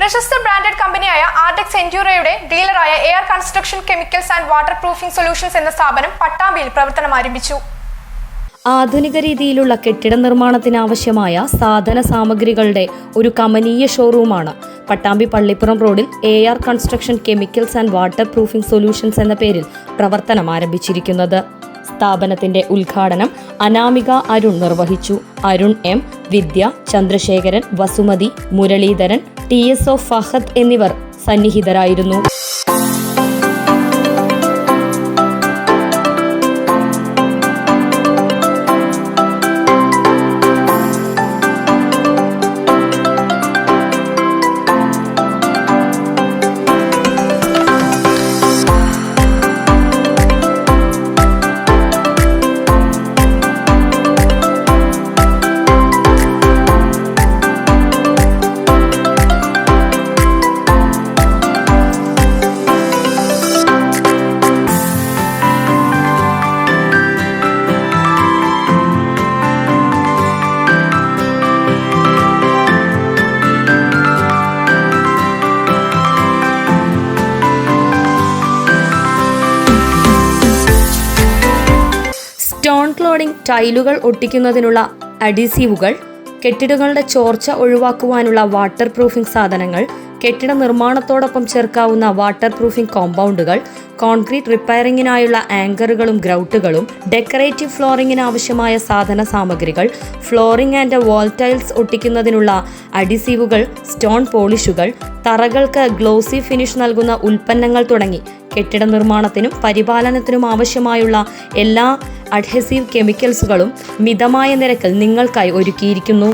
പ്രശസ്ത ബ്രാൻഡഡ് കമ്പനിയായ ആർടെക്സ് എൻഡ്യൂറയുടെ ഡീലറായ air construction chemicals and waterproofing solutions എന്ന സ്ഥാപനം പട്ടാമ്പിയിൽ പ്രവർത്തനം ആരംഭിച്ചു. ആധുനിക രീതിയിലുള്ള കെട്ടിട നിർമ്മാണത്തിനാവശ്യമായ സാധന സാമഗ്രികളുടെ ഒരു കമനീയ ഷോറൂമാണ് പട്ടാമ്പി പള്ളിപ്പുറം റോഡിൽ air construction chemicals and waterproofing solutions എന്ന പേരിൽ പ്രവർത്തനം ആരംഭിച്ചിരിക്കുന്നത്. സ്ഥാപനത്തിന്റെ ഉദ്ഘാടനം അനാമിക അരുൺ നിർവഹിച്ചു. അരുൺ എം, വിദ്യ, ചന്ദ്രശേഖരൻ, വസുമതി, മുരളീധരൻ, TSO ഫഹദ് എന്നിവർ സന്നിഹിതരായിരുന്നു. സ്റ്റോൺ ക്ലോഡിംഗ്, ടൈലുകൾ ഒട്ടിക്കുന്നതിനുള്ള അഡീസീവുകൾ, കെട്ടിടങ്ങളുടെ ചോർച്ച ഒഴിവാക്കുവാനുള്ള വാട്ടർ പ്രൂഫിംഗ് സാധനങ്ങൾ, കെട്ടിട നിർമ്മാണത്തോടൊപ്പം ചേർക്കാവുന്ന വാട്ടർ പ്രൂഫിംഗ് കോമ്പൗണ്ടുകൾ, കോൺക്രീറ്റ് റിപ്പയറിംഗിനായുള്ള ആങ്കറുകളും ഗ്രൗട്ടുകളും, ഡെക്കറേറ്റീവ് ഫ്ലോറിംഗിന് ആവശ്യമായ സാധന സാമഗ്രികൾ, ഫ്ലോറിംഗ് ആൻഡ് വാൾ ടൈൽസ് ഒട്ടിക്കുന്നതിനുള്ള അഡിസീവുകൾ, സ്റ്റോൺ പോളിഷുകൾ, തറകൾക്ക് ഗ്ലോസി ഫിനിഷ് നൽകുന്ന ഉൽപ്പന്നങ്ങൾ തുടങ്ങി കെട്ടിട നിർമ്മാണത്തിനും പരിപാലനത്തിനും ആവശ്യമായുള്ള എല്ലാ അഡ്ഹസീവ് കെമിക്കൽസുകളും മിതമായ നിരക്കിൽ നിങ്ങൾക്കായി ഒരുക്കിയിരിക്കുന്നു.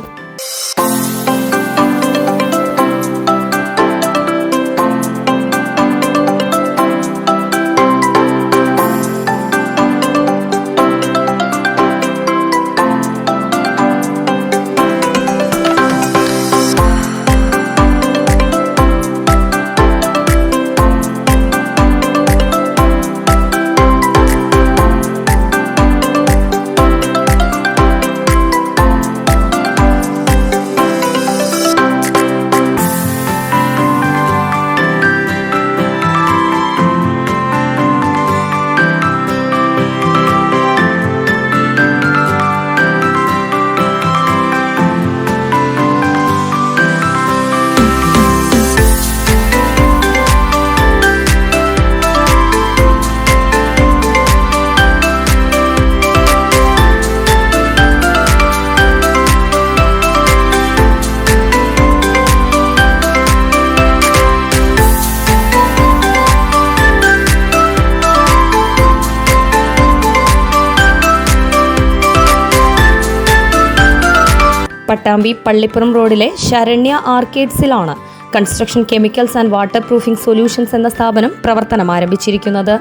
പട്ടാമ്പി പള്ളിപ്പുറം റോഡിലെ ശരണ്യ ആർക്കേഡ്സിലാണ് construction chemicals and waterproofing solutions എന്ന സ്ഥാപനം പ്രവർത്തനം ആരംഭിച്ചിരിക്കുന്നത്.